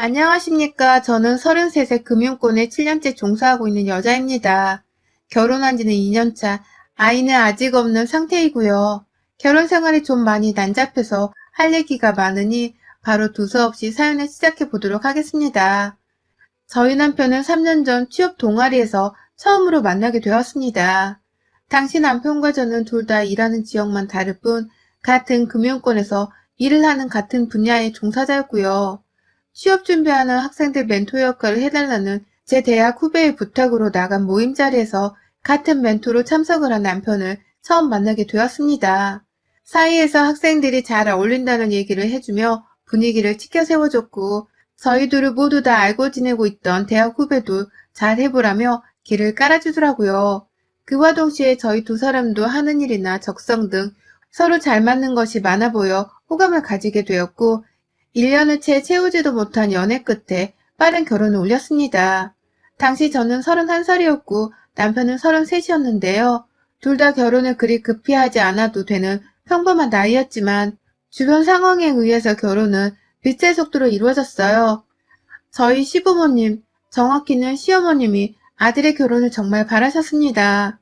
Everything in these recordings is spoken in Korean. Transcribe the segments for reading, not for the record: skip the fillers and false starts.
안녕하십니까. 저는 33세 금융권에 7년째 종사하고 있는 여자입니다. 결혼한 지는 2년차, 아이는 아직 없는 상태이고요. 결혼 생활이 좀 많이 난잡해서 할 얘기가 많으니 바로 두서없이 사연을 시작해 보도록 하겠습니다. 저희 남편은 3년 전 취업 동아리에서 처음으로 만나게 되었습니다. 당시 남편과 저는 둘 다 일하는 지역만 다를 뿐 같은 금융권에서 일을 하는 같은 분야의 종사자였고요. 취업 준비하는 학생들 멘토 역할을 해달라는 제 대학 후배의 부탁으로 나간 모임 자리에서 같은 멘토로 참석을 한 남편을 처음 만나게 되었습니다. 사이에서 학생들이 잘 어울린다는 얘기를 해주며 분위기를 치켜 세워줬고 저희 둘을 모두 다 알고 지내고 있던 대학 후배도 잘 해보라며 길을 깔아주더라고요. 그와 동시에 저희 두 사람도 하는 일이나 적성 등 서로 잘 맞는 것이 많아 보여 호감을 가지게 되었고 1년을 채 채우지도 못한 연애 끝에 빠른 결혼을 올렸습니다. 당시 저는 31살이었고 남편은 33이었는데요. 둘 다 결혼을 그리 급히 하지 않아도 되는 평범한 나이였지만 주변 상황에 의해서 결혼은 빛의 속도로 이루어졌어요. 저희 시부모님, 정확히는 시어머님이 아들의 결혼을 정말 바라셨습니다.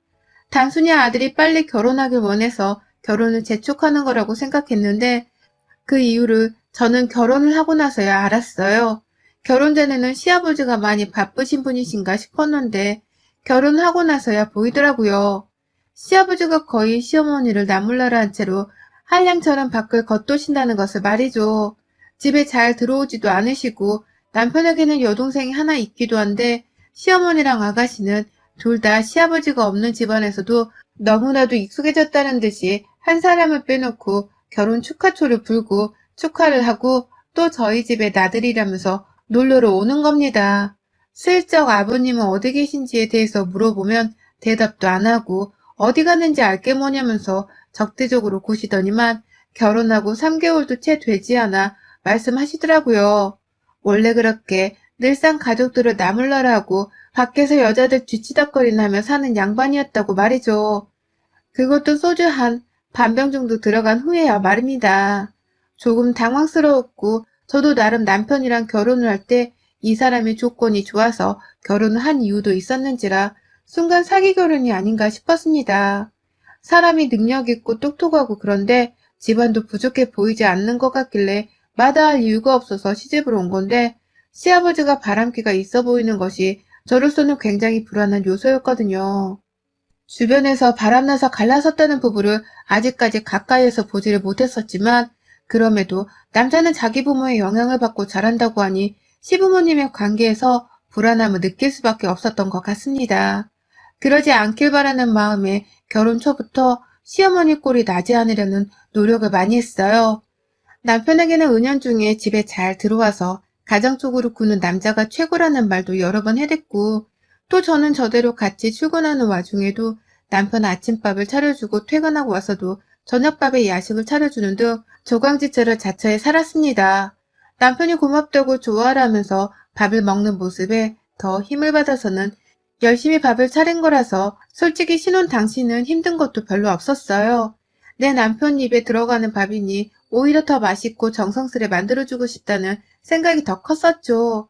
단순히 아들이 빨리 결혼하길 원해서 결혼을 재촉하는 거라고 생각했는데 그 이유를 저는 결혼을 하고 나서야 알았어요. 결혼 전에는 시아버지가 많이 바쁘신 분이신가 싶었는데 결혼하고 나서야 보이더라고요. 시아버지가 거의 시어머니를 나몰라라 한 채로 한량처럼 밖을 겉도신다는 것을 말이죠. 집에 잘 들어오지도 않으시고 남편에게는 여동생이 하나 있기도 한데 시어머니랑 아가씨는 둘 다 시아버지가 없는 집안에서도 너무나도 익숙해졌다는 듯이 한 사람을 빼놓고 결혼 축하초를 불고 축하를 하고 또 저희 집에 나들이라면서 놀러를 오는 겁니다. 슬쩍 아버님은 어디 계신지에 대해서 물어보면 대답도 안 하고 어디 갔는지 알게 뭐냐면서 적대적으로 구시더니만 결혼하고 3개월도 채 되지 않아 말씀하시더라고요. 원래 그렇게 늘상 가족들을 나몰라라 하고 밖에서 여자들 뒤치다꺼리나 하며 사는 양반이었다고 말이죠. 그것도 소주 한 반병 정도 들어간 후에야 말입니다. 조금 당황스러웠고 저도 나름 남편이랑 결혼을 할 때 이 사람의 조건이 좋아서 결혼을 한 이유도 있었는지라 순간 사기 결혼이 아닌가 싶었습니다. 사람이 능력 있고 똑똑하고 그런데 집안도 부족해 보이지 않는 것 같길래 마다할 이유가 없어서 시집을 온 건데 시아버지가 바람기가 있어 보이는 것이 저로서는 굉장히 불안한 요소였거든요. 주변에서 바람나서 갈라섰다는 부부를 아직까지 가까이에서 보지를 못했었지만 그럼에도 남자는 자기 부모의 영향을 받고 자란다고 하니 시부모님의 관계에서 불안함을 느낄 수밖에 없었던 것 같습니다. 그러지 않길 바라는 마음에 결혼 초부터 시어머니 꼴이 나지 않으려는 노력을 많이 했어요. 남편에게는 은연중에 집에 잘 들어와서 가정적으로 구는 남자가 최고라는 말도 여러 번 해댔고 또 저는 저대로 같이 출근하는 와중에도 남편 아침밥을 차려주고 퇴근하고 와서도 저녁밥에 야식을 차려주는 등 조강지처를 자처해 살았습니다. 남편이 고맙다고 좋아하라면서 밥을 먹는 모습에 더 힘을 받아서는 열심히 밥을 차린 거라서 솔직히 신혼 당시는 힘든 것도 별로 없었어요. 내 남편 입에 들어가는 밥이니 오히려 더 맛있고 정성스레 만들어주고 싶다는 생각이 더 컸었죠.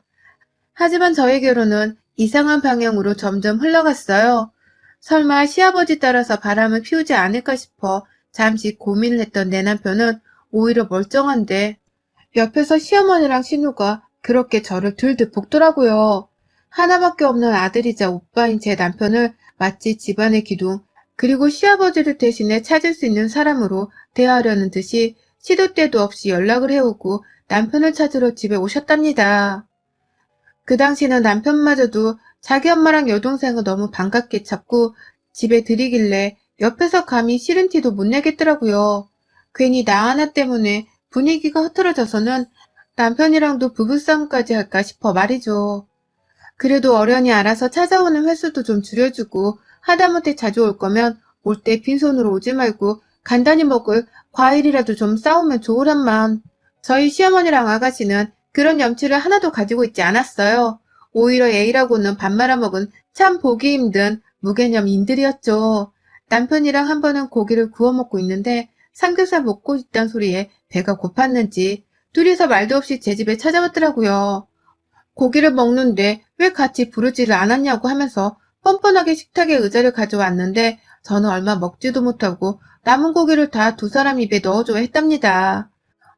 하지만 저의 결혼은 이상한 방향으로 점점 흘러갔어요. 설마 시아버지 따라서 바람을 피우지 않을까 싶어 잠시 고민을 했던 내 남편은 오히려 멀쩡한데 옆에서 시어머니랑 신우가 그렇게 저를 들들 볶더라고요. 하나밖에 없는 아들이자 오빠인 제 남편을 마치 집안의 기둥 그리고 시아버지를 대신해 찾을 수 있는 사람으로 대하려는 듯이 시도 때도 없이 연락을 해오고 남편을 찾으러 집에 오셨답니다. 그 당시는 남편마저도 자기 엄마랑 여동생을 너무 반갑게 찾고 집에 들이길래 옆에서 감히 싫은 티도 못 내겠더라고요. 괜히 나 하나 때문에 분위기가 흐트러져서는 남편이랑도 부부싸움까지 할까 싶어 말이죠. 그래도 어련히 알아서 찾아오는 횟수도 좀 줄여주고 하다못해 자주 올 거면 올 때 빈손으로 오지 말고 간단히 먹을 과일이라도 좀 싸우면 좋으란만. 저희 시어머니랑 아가씨는 그런 염치를 하나도 가지고 있지 않았어요. 오히려 애이라고는 밥 말아먹은 참 보기 힘든 무개념인들이었죠. 남편이랑 한 번은 고기를 구워 먹고 있는데 삼겹살 먹고 있단 소리에 배가 고팠는지 둘이서 말도 없이 제 집에 찾아왔더라고요. 고기를 먹는데 왜 같이 부르지를 않았냐고 하면서 뻔뻔하게 식탁에 의자를 가져왔는데 저는 얼마 먹지도 못하고 남은 고기를 다 두 사람 입에 넣어줘야 했답니다.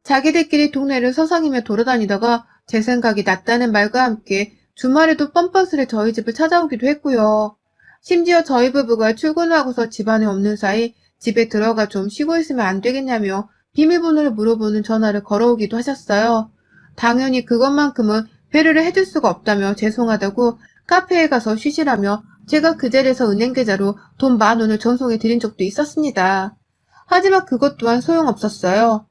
자기들끼리 동네를 서성이며 돌아다니다가 제 생각이 났다는 말과 함께 주말에도 뻔뻔스레 저희 집을 찾아오기도 했고요. 심지어 저희 부부가 출근하고서 집안에 없는 사이 집에 들어가 좀 쉬고 있으면 안 되겠냐며 비밀번호를 물어보는 전화를 걸어오기도 하셨어요. 당연히 그것만큼은 배려를 해줄 수가 없다며 죄송하다고 카페에 가서 쉬시라며 제가 그 자리에서 은행 계좌로 돈 10,000원을 전송해 드린 적도 있었습니다. 하지만 그것 또한 소용없었어요.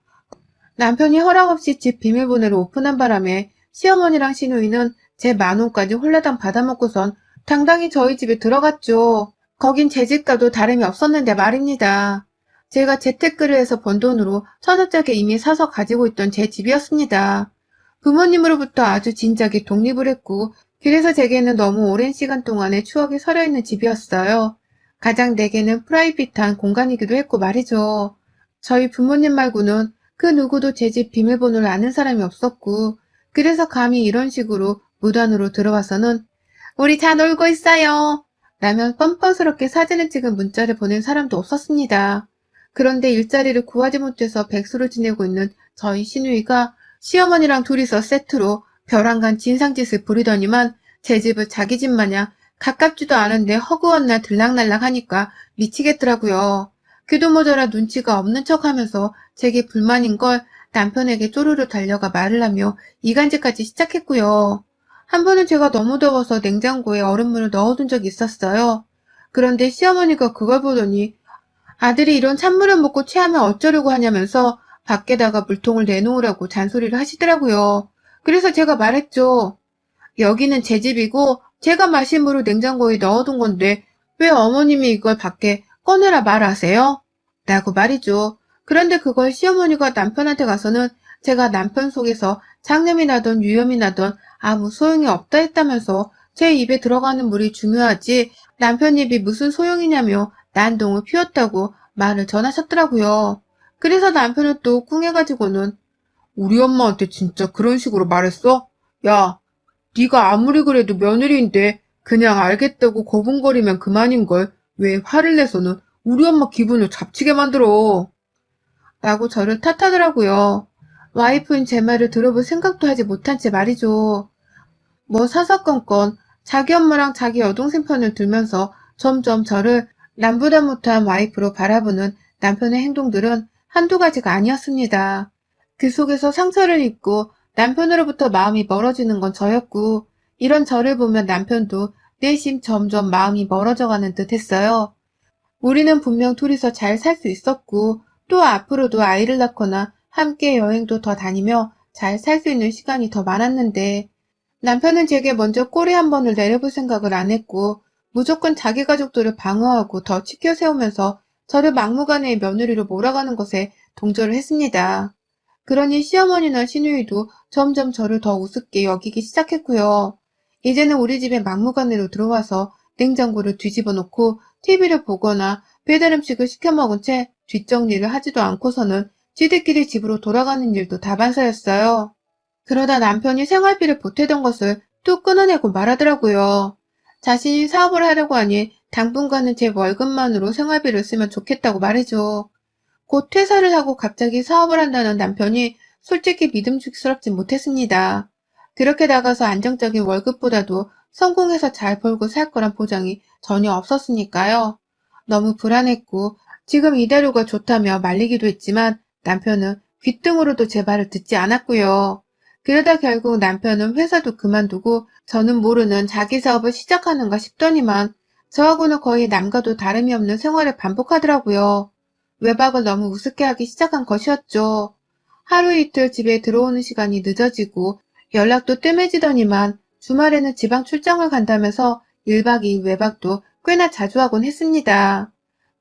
남편이 허락 없이 집 비밀번호를 오픈한 바람에 시어머니랑 시누이는 제 10,000원까지 홀라당 받아먹고선 당당히 저희 집에 들어갔죠. 거긴 제 집과도 다름이 없었는데 말입니다. 제가 재테크를 해서 번 돈으로 1,000원짜리 이미 사서 가지고 있던 제 집이었습니다. 부모님으로부터 아주 진작에 독립을 했고 그래서 제게는 너무 오랜 시간 동안의 추억이 서려있는 집이었어요. 가장 내게는 프라이빗한 공간이기도 했고 말이죠. 저희 부모님 말고는 그 누구도 제 집 비밀번호를 아는 사람이 없었고 그래서 감히 이런 식으로 무단으로 들어와서는 우리 다 놀고 있어요 라며 뻔뻔스럽게 사진을 찍은 문자를 보낸 사람도 없었습니다. 그런데 일자리를 구하지 못해서 백수로 지내고 있는 저희 시누이가 시어머니랑 둘이서 세트로 벼랑간 진상짓을 부리더니만 제 집을 자기 집 마냥 가깝지도 않은데 허구한 날 들락날락 하니까 미치겠더라고요. 귀도 모자라 눈치가 없는 척하면서 제게 불만인 걸 남편에게 쪼르르 달려가 말을 하며 이간질까지 시작했고요. 한 번은 제가 너무 더워서 냉장고에 얼음물을 넣어둔 적이 있었어요. 그런데 시어머니가 그걸 보더니 아들이 이런 찬물을 먹고 체하면 어쩌려고 하냐면서 밖에다가 물통을 내놓으라고 잔소리를 하시더라고요. 그래서 제가 말했죠. 여기는 제 집이고 제가 마실 물을 냉장고에 넣어둔 건데 왜 어머님이 이걸 밖에 꺼내라 말하세요? 라고 말이죠. 그런데 그걸 시어머니가 남편한테 가서는 제가 남편 속에서 장염이 나던 유염이 나던 아무 소용이 없다 했다면서 제 입에 들어가는 물이 중요하지 남편 입이 무슨 소용이냐며 난동을 피웠다고 말을 전하셨더라고요. 그래서 남편은 또 꿍해가지고는 우리 엄마한테 진짜 그런 식으로 말했어? 야, 네가 아무리 그래도 며느리인데 그냥 알겠다고 거분거리면 그만인걸. 왜 화를 내서는 우리 엄마 기분을 잡치게 만들어. 라고 저를 탓하더라고요. 와이프인 제 말을 들어볼 생각도 하지 못한 채 말이죠. 뭐 사사건건 자기 엄마랑 자기 여동생 편을 들면서 점점 저를 남보다 못한 와이프로 바라보는 남편의 행동들은 한두 가지가 아니었습니다. 그 속에서 상처를 입고 남편으로부터 마음이 멀어지는 건 저였고 이런 저를 보면 남편도 내심 점점 마음이 멀어져가는 듯 했어요. 우리는 분명 둘이서 잘 살 수 있었고 또 앞으로도 아이를 낳거나 함께 여행도 더 다니며 잘 살 수 있는 시간이 더 많았는데 남편은 제게 먼저 꼬리 한 번을 내려볼 생각을 안 했고 무조건 자기 가족들을 방어하고 더 치켜 세우면서 저를 막무가내의 며느리로 몰아가는 것에 동조를 했습니다. 그러니 시어머니나 시누이도 점점 저를 더 우습게 여기기 시작했고요. 이제는 우리 집에 막무가내로 들어와서 냉장고를 뒤집어 놓고 TV를 보거나 배달 음식을 시켜 먹은 채 뒷정리를 하지도 않고서는 지들끼리 집으로 돌아가는 일도 다반사였어요. 그러다 남편이 생활비를 보태던 것을 또 끊어내고 말하더라고요. 자신이 사업을 하려고 하니 당분간은 제 월급만으로 생활비를 쓰면 좋겠다고 말해줘. 곧 퇴사를 하고 갑자기 사업을 한다는 남편이 솔직히 믿음직스럽진 못했습니다. 그렇게 나가서 안정적인 월급보다도 성공해서 잘 벌고 살 거란 보장이 전혀 없었으니까요. 너무 불안했고 지금 이대로가 좋다며 말리기도 했지만 남편은 귓등으로도 제 말을 듣지 않았고요. 그러다 결국 남편은 회사도 그만두고 저는 모르는 자기 사업을 시작하는가 싶더니만 저하고는 거의 남과도 다름이 없는 생활을 반복하더라고요. 외박을 너무 우습게 하기 시작한 것이었죠. 하루 이틀 집에 들어오는 시간이 늦어지고 연락도 뜸해지더니만 주말에는 지방 출장을 간다면서 1박 2일 외박도 꽤나 자주 하곤 했습니다.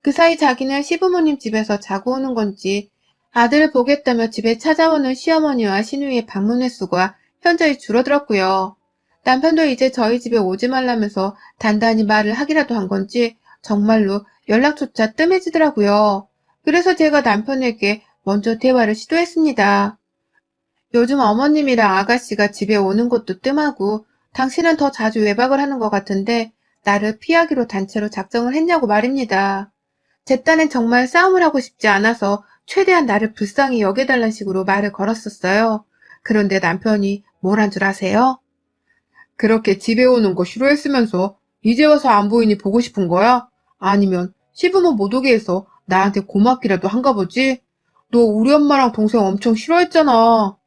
그 사이 자기는 시부모님 집에서 자고 오는 건지 아들을 보겠다며 집에 찾아오는 시어머니와 시누이의 방문 횟수가 현저히 줄어들었고요. 남편도 이제 저희 집에 오지 말라면서 단단히 말을 하기라도 한 건지 정말로 연락조차 뜸해지더라고요. 그래서 제가 남편에게 먼저 대화를 시도했습니다. 요즘 어머님이랑 아가씨가 집에 오는 것도 뜸하고 당신은 더 자주 외박을 하는 것 같은데 나를 피하기로 단체로 작정을 했냐고 말입니다. 제 딴엔 정말 싸움을 하고 싶지 않아서 최대한 나를 불쌍히 여겨달라는 식으로 말을 걸었었어요. 그런데 남편이 뭘 한 줄 아세요? 그렇게 집에 오는 거 싫어했으면서 이제 와서 안 보이니 보고 싶은 거야? 아니면 시부모 못 오게 해서 나한테 고맙기라도 한가 보지? 너 우리 엄마랑 동생 엄청 싫어했잖아.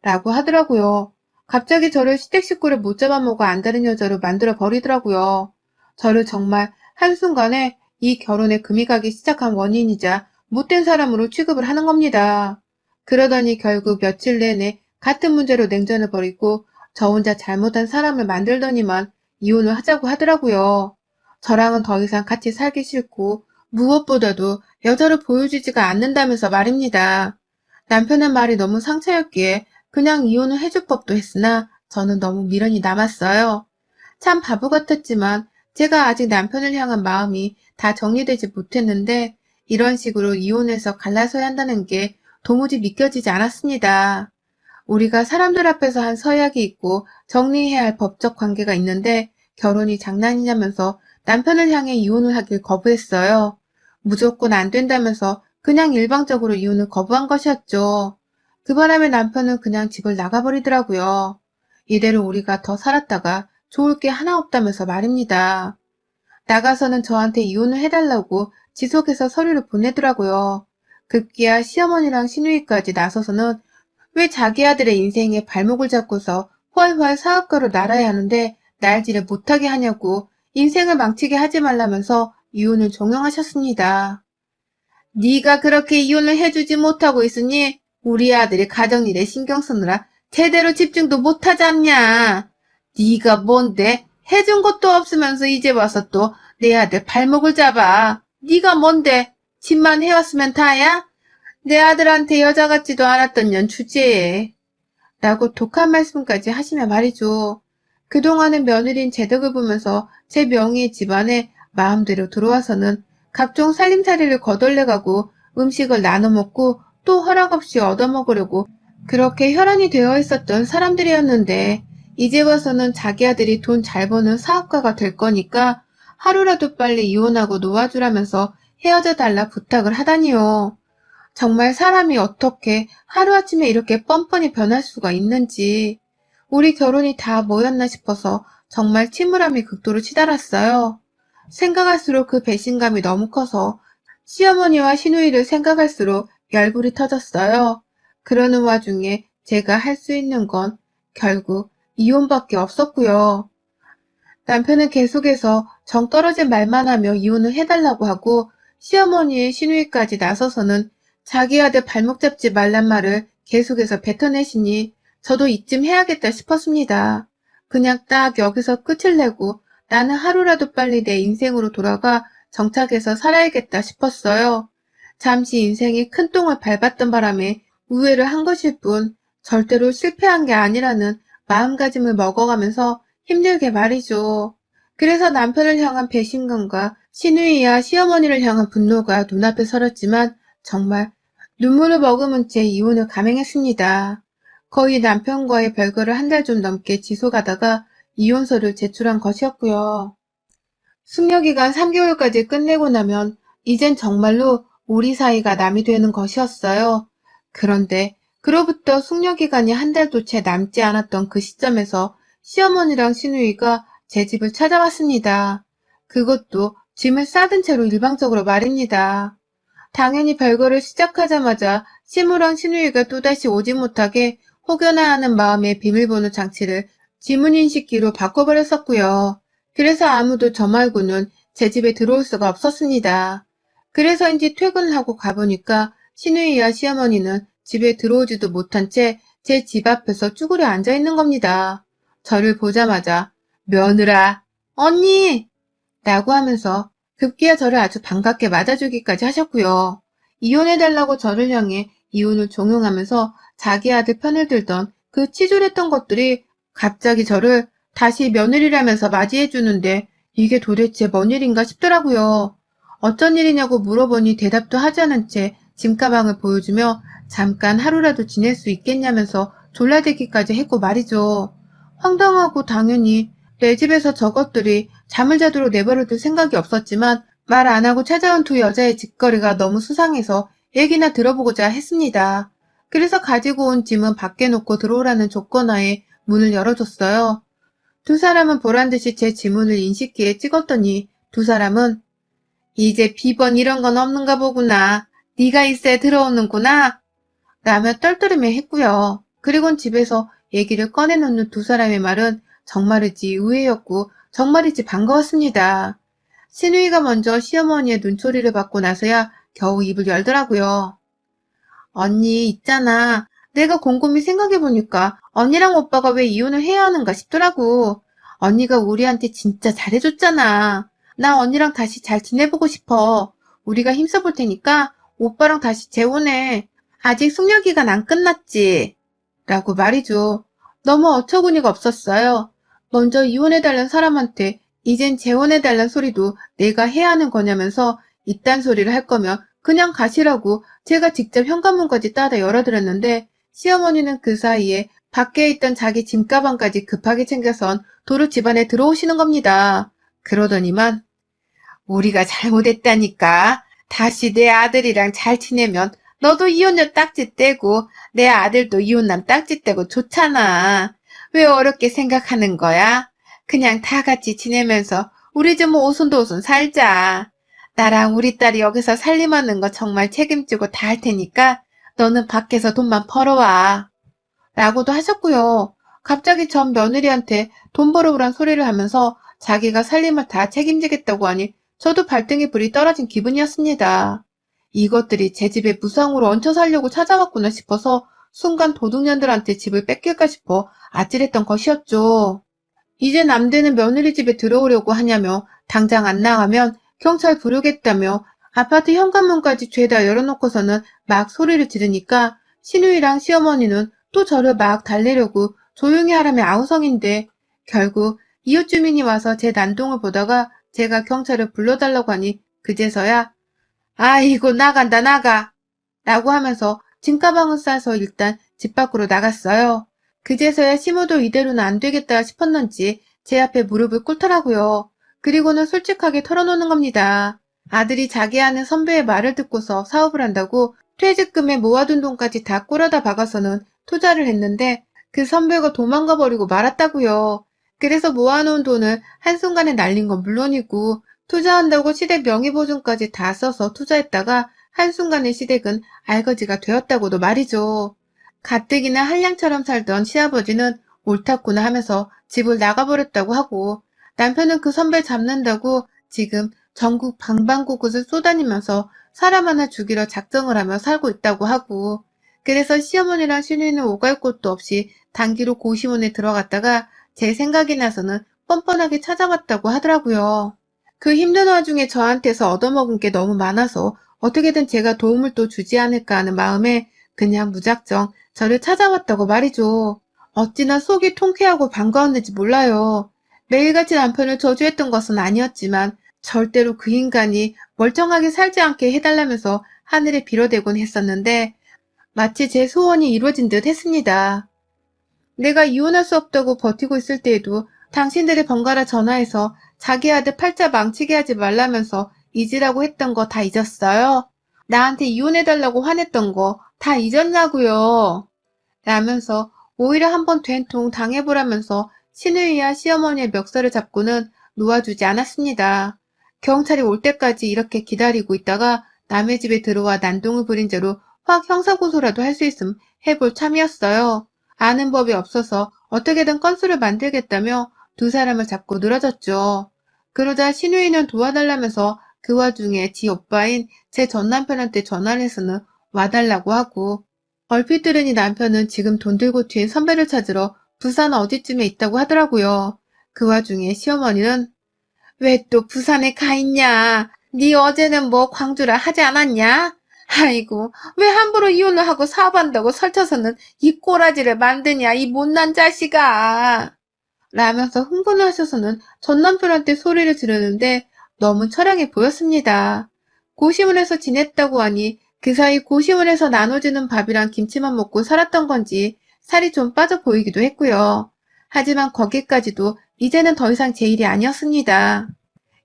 라고 하더라고요. 갑자기 저를 시댁 식구를 못 잡아먹어 안다는 여자로 만들어 버리더라고요. 저를 정말 한순간에 이 결혼에 금이 가기 시작한 원인이자 못된 사람으로 취급을 하는 겁니다. 그러더니 결국 며칠 내내 같은 문제로 냉전을 벌이고 저 혼자 잘못한 사람을 만들더니만 이혼을 하자고 하더라고요. 저랑은 더 이상 같이 살기 싫고 무엇보다도 여자로 보여주지가 않는다면서 말입니다. 남편의 말이 너무 상처였기에 그냥 이혼을 해줄 법도 했으나 저는 너무 미련이 남았어요. 참 바보 같았지만 제가 아직 남편을 향한 마음이 다 정리되지 못했는데 이런 식으로 이혼해서 갈라서야 한다는 게 도무지 믿겨지지 않았습니다. 우리가 사람들 앞에서 한 서약이 있고 정리해야 할 법적 관계가 있는데 결혼이 장난이냐면서 남편을 향해 이혼을 하길 거부했어요. 무조건 안 된다면서 그냥 일방적으로 이혼을 거부한 것이었죠. 그 바람에 남편은 그냥 집을 나가버리더라고요. 이대로 우리가 더 살았다가 좋을 게 하나 없다면서 말입니다. 나가서는 저한테 이혼을 해달라고 지속해서 서류를 보내더라고요. 급기야 시어머니랑 시누이까지 나서서는 왜 자기 아들의 인생에 발목을 잡고서 훨훨 사업가로 날아야 하는데 날지를 못하게 하냐고 인생을 망치게 하지 말라면서 이혼을 종용하셨습니다. 네가 그렇게 이혼을 해주지 못하고 있으니 우리 아들이 가정일에 신경 쓰느라 제대로 집중도 못하지 않냐. 네가 뭔데 해준 것도 없으면서 이제 와서 또 내 아들 발목을 잡아. 네가 뭔데 집만 해왔으면 다야? 내 아들한테 여자 같지도 않았던 년 주제에. 라고 독한 말씀까지 하시며 말이죠. 그동안은 며느리인 제 덕을 보면서 제 명의의 집안에 마음대로 들어와서는 각종 살림살이를 거덜내가고 음식을 나눠 먹고 또 허락 없이 얻어먹으려고 그렇게 혈안이 되어 있었던 사람들이었는데 이제 와서는 자기 아들이 돈 잘 버는 사업가가 될 거니까 하루라도 빨리 이혼하고 놓아주라면서 헤어져 달라 부탁을 하다니요. 정말 사람이 어떻게 하루아침에 이렇게 뻔뻔히 변할 수가 있는지 우리 결혼이 다 뭐였나 싶어서 정말 침울함이 극도로 치달았어요. 생각할수록 그 배신감이 너무 커서 시어머니와 시누이를 생각할수록 열불이 터졌어요. 그러는 와중에 제가 할 수 있는 건 결국 이혼밖에 없었고요. 남편은 계속해서 정 떨어진 말만 하며 이혼을 해달라고 하고 시어머니의 시누이까지 나서서는 자기 아들 발목 잡지 말란 말을 계속해서 뱉어내시니 저도 이쯤 해야겠다 싶었습니다. 그냥 딱 여기서 끝을 내고 나는 하루라도 빨리 내 인생으로 돌아가 정착해서 살아야겠다 싶었어요. 잠시 인생이 큰 똥을 밟았던 바람에 우회를 한 것일 뿐 절대로 실패한 게 아니라는 마음가짐을 먹어가면서 힘들게 말이죠. 그래서 남편을 향한 배신감과 시누이와 시어머니를 향한 분노가 눈앞에 서렸지만 정말 눈물을 머금은 채 이혼을 감행했습니다. 거의 남편과의 별거를 한 달 좀 넘게 지속하다가 이혼서를 제출한 것이었고요. 숙려기간 3개월까지 끝내고 나면 이젠 정말로 우리 사이가 남이 되는 것이었어요. 그런데 그로부터 숙려기간이 한 달도 채 남지 않았던 그 시점에서 시어머니랑 시누이가 제 집을 찾아왔습니다. 그것도 짐을 싸든 채로 일방적으로 말입니다. 당연히 별거를 시작하자마자 시무랑 시누이가 또다시 오지 못하게 혹여나 하는 마음에 비밀번호 장치를 지문인식기로 바꿔버렸었고요. 그래서 아무도 저 말고는 제 집에 들어올 수가 없었습니다. 그래서인지 퇴근을 하고 가보니까 시누이와 시어머니는 집에 들어오지도 못한 채 제 집 앞에서 쭈그려 앉아있는 겁니다. 저를 보자마자 며느라, 언니! 라고 하면서 급기야 저를 아주 반갑게 맞아주기까지 하셨고요. 이혼해달라고 저를 향해 이혼을 종용하면서 자기 아들 편을 들던 그 치졸했던 것들이 갑자기 저를 다시 며느리라면서 맞이해주는데 이게 도대체 뭔 일인가 싶더라고요. 어쩐 일이냐고 물어보니 대답도 하지 않은 채 짐가방을 보여주며 잠깐 하루라도 지낼 수 있겠냐면서 졸라대기까지 했고 말이죠. 황당하고 당연히 내 집에서 저것들이 잠을 자도록 내버려둘 생각이 없었지만 말 안 하고 찾아온 두 여자의 짓거리가 너무 수상해서 얘기나 들어보고자 했습니다. 그래서 가지고 온 짐은 밖에 놓고 들어오라는 조건하에 문을 열어줬어요. 두 사람은 보란듯이 제 지문을 인식기에 찍었더니 두 사람은 이제 비번 이런 건 없는가 보구나. 네가 있어야 들어오는구나. 라며 떨떠름해 했고요. 그리곤 집에서 얘기를 꺼내놓는 두 사람의 말은 정말이지 의외였고 정말이지 반가웠습니다. 신우이가 먼저 시어머니의 눈초리를 받고 나서야 겨우 입을 열더라고요. 언니 있잖아. 내가 곰곰이 생각해보니까 언니랑 오빠가 왜 이혼을 해야 하는가 싶더라고. 언니가 우리한테 진짜 잘해줬잖아. 나 언니랑 다시 잘 지내보고 싶어. 우리가 힘써볼 테니까 오빠랑 다시 재혼해. 아직 숙려 기간 안 끝났지. 라고 말이죠. 너무 어처구니가 없었어요. 먼저 이혼해달란 사람한테 이젠 재혼해달란 소리도 내가 해야 하는 거냐면서 이딴 소리를 할 거면 그냥 가시라고 제가 직접 현관문까지 따다 열어드렸는데 시어머니는 그 사이에 밖에 있던 자기 짐가방까지 급하게 챙겨선 도로 집안에 들어오시는 겁니다. 그러더니만 우리가 잘못했다니까. 다시 내 아들이랑 잘 지내면 너도 이혼녀 딱지 떼고 내 아들도 이혼남 딱지 떼고 좋잖아. 왜 어렵게 생각하는 거야? 그냥 다 같이 지내면서 우리 좀 오손도손 살자. 나랑 우리 딸이 여기서 살림하는 거 정말 책임지고 다 할 테니까 너는 밖에서 돈만 벌어와. 라고도 하셨고요. 갑자기 전 며느리한테 돈 벌어오란 소리를 하면서 자기가 살림을 다 책임지겠다고 하니 저도 발등에 불이 떨어진 기분이었습니다. 이것들이 제 집에 무상으로 얹혀 살려고 찾아왔구나 싶어서 순간 도둑년들한테 집을 뺏길까 싶어 아찔했던 것이었죠. 이제 남대는 며느리 집에 들어오려고 하냐며 당장 안 나가면 경찰 부르겠다며 아파트 현관문까지 죄다 열어놓고서는 막 소리를 지르니까 시누이랑 시어머니는 또 저를 막 달래려고 조용히 하라며 아우성인데 결국 이웃 주민이 와서 제 난동을 보다가 제가 경찰을 불러달라고 하니 그제서야 아이고 나간다 나가 라고 하면서 짐가방을 싸서 일단 집 밖으로 나갔어요. 그제서야 시모도 이대로는 안 되겠다 싶었는지 제 앞에 무릎을 꿇더라고요. 그리고는 솔직하게 털어놓는 겁니다. 아들이 자기 아는 선배의 말을 듣고서 사업을 한다고 퇴직금에 모아둔 돈까지 다 꿀어다 박아서는 투자를 했는데 그 선배가 도망가 버리고 말았다고요. 그래서 모아놓은 돈을 한순간에 날린 건 물론이고 투자한다고 시댁 명의보증까지 다 써서 투자했다가 한순간에 시댁은 알거지가 되었다고도 말이죠. 가뜩이나 한량처럼 살던 시아버지는 옳았구나 하면서 집을 나가버렸다고 하고 남편은 그 선배 잡는다고 지금 전국 방방곳곳을 쏘다니면서 사람 하나 죽이려 작정을 하며 살고 있다고 하고 그래서 시어머니랑 시누이는 오갈 곳도 없이 단기로 고시원에 들어갔다가 제 생각이 나서는 뻔뻔하게 찾아왔다고 하더라고요. 그 힘든 와중에 저한테서 얻어먹은 게 너무 많아서 어떻게든 제가 도움을 또 주지 않을까 하는 마음에 그냥 무작정 저를 찾아왔다고 말이죠. 어찌나 속이 통쾌하고 반가웠는지 몰라요. 매일같이 남편을 저주했던 것은 아니었지만 절대로 그 인간이 멀쩡하게 살지 않게 해달라면서 하늘에 빌어대곤 했었는데 마치 제 소원이 이루어진 듯 했습니다. 내가 이혼할 수 없다고 버티고 있을 때에도 당신들이 번갈아 전화해서 자기 아들 팔자 망치게 하지 말라면서 잊으라고 했던 거 다 잊었어요? 나한테 이혼해달라고 화냈던 거 다 잊었냐고요? 라면서 오히려 한번 된통 당해보라면서 시누이와 시어머니의 멱살을 잡고는 놓아주지 않았습니다. 경찰이 올 때까지 이렇게 기다리고 있다가 남의 집에 들어와 난동을 부린 죄로 확 형사고소라도 할 수 있음 해볼 참이었어요. 아는 법이 없어서 어떻게든 건수를 만들겠다며 두 사람을 잡고 늘어졌죠. 그러자 시누이는 도와달라면서 그 와중에 지 오빠인 제 전남편한테 전화를 해서는 와달라고 하고 얼핏 들으니 남편은 지금 돈 들고 튄 선배를 찾으러 부산 어디쯤에 있다고 하더라고요. 그 와중에 시어머니는 왜 또 부산에 가 있냐? 네 어제는 뭐 광주라 하지 않았냐? 아이고 왜 함부로 이혼을 하고 사업한다고 설쳐서는 이 꼬라지를 만드냐 이 못난 자식아 라면서 흥분을 하셔서는 전 남편한테 소리를 지르는데 너무 처량해 보였습니다. 고시원에서 지냈다고 하니 그 사이 고시원에서 나눠주는 밥이랑 김치만 먹고 살았던 건지 살이 좀 빠져 보이기도 했고요. 하지만 거기까지도 이제는 더 이상 제 일이 아니었습니다.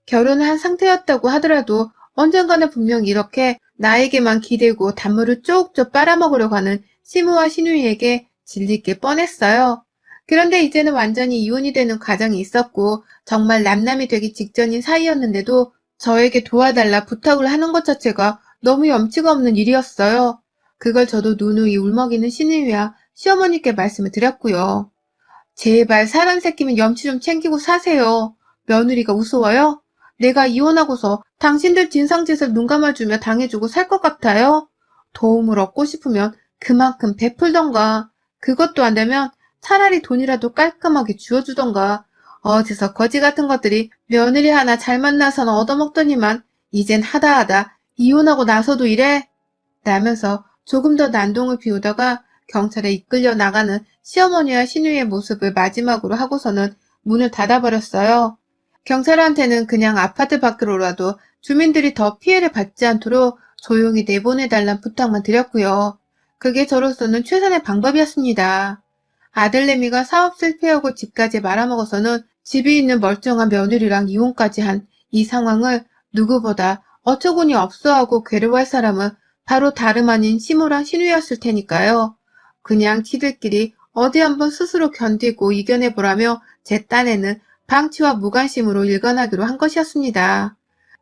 결혼을 한 상태였다고 하더라도 언젠가는 분명 이렇게 나에게만 기대고 단물을 쪽쪽 빨아먹으려고 하는 시무와 신우이에게 질릴 게 뻔했어요. 그런데 이제는 완전히 이혼이 되는 과정이 있었고 정말 남남이 되기 직전인 사이였는데도 저에게 도와달라 부탁을 하는 것 자체가 너무 염치가 없는 일이었어요. 그걸 저도 누누이 울먹이는 신우이와 시어머니께 말씀을 드렸고요. 제발 사람 새끼면 염치 좀 챙기고 사세요. 며느리가 우스워요? 내가 이혼하고서 당신들 진상짓을 눈 감아주며 당해주고 살 것 같아요? 도움을 얻고 싶으면 그만큼 베풀던가. 그것도 안 되면 차라리 돈이라도 깔끔하게 주어주던가. 어디서 거지 같은 것들이 며느리 하나 잘 만나서는 얻어먹더니만 이젠 하다하다 이혼하고 나서도 이래? 라면서 조금 더 난동을 피우다가 경찰에 이끌려 나가는 시어머니와 시누이의 모습을 마지막으로 하고서는 문을 닫아버렸어요. 경찰한테는 그냥 아파트 밖으로라도 주민들이 더 피해를 받지 않도록 조용히 내보내달란 부탁만 드렸고요. 그게 저로서는 최선의 방법이었습니다. 아들내미가 사업 실패하고 집까지 말아먹어서는 집이 있는 멀쩡한 며느리랑 이혼까지 한 이 상황을 누구보다 어처구니 없어하고 괴로워할 사람은 바로 다름 아닌 시모랑 신우였을 테니까요. 그냥 지들끼리 어디 한번 스스로 견디고 이겨내보라며 제 딴에는 방치와 무관심으로 일관하기로 한 것이었습니다.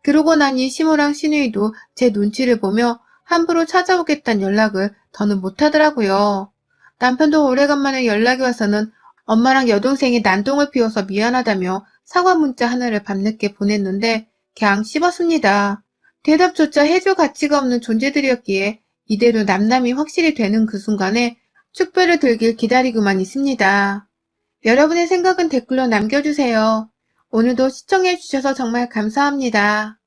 그러고 나니 시모랑 신우이도 제 눈치를 보며 함부로 찾아오겠다는 연락을 더는 못하더라고요. 남편도 오래간만에 연락이 와서는 엄마랑 여동생이 난동을 피워서 미안하다며 사과 문자 하나를 밤늦게 보냈는데 그냥 씹었습니다. 대답조차 해줄 가치가 없는 존재들이었기에 이대로 남남이 확실히 되는 그 순간에 축배를 들길 기다리고만 있습니다. 여러분의 생각은 댓글로 남겨주세요. 오늘도 시청해주셔서 정말 감사합니다.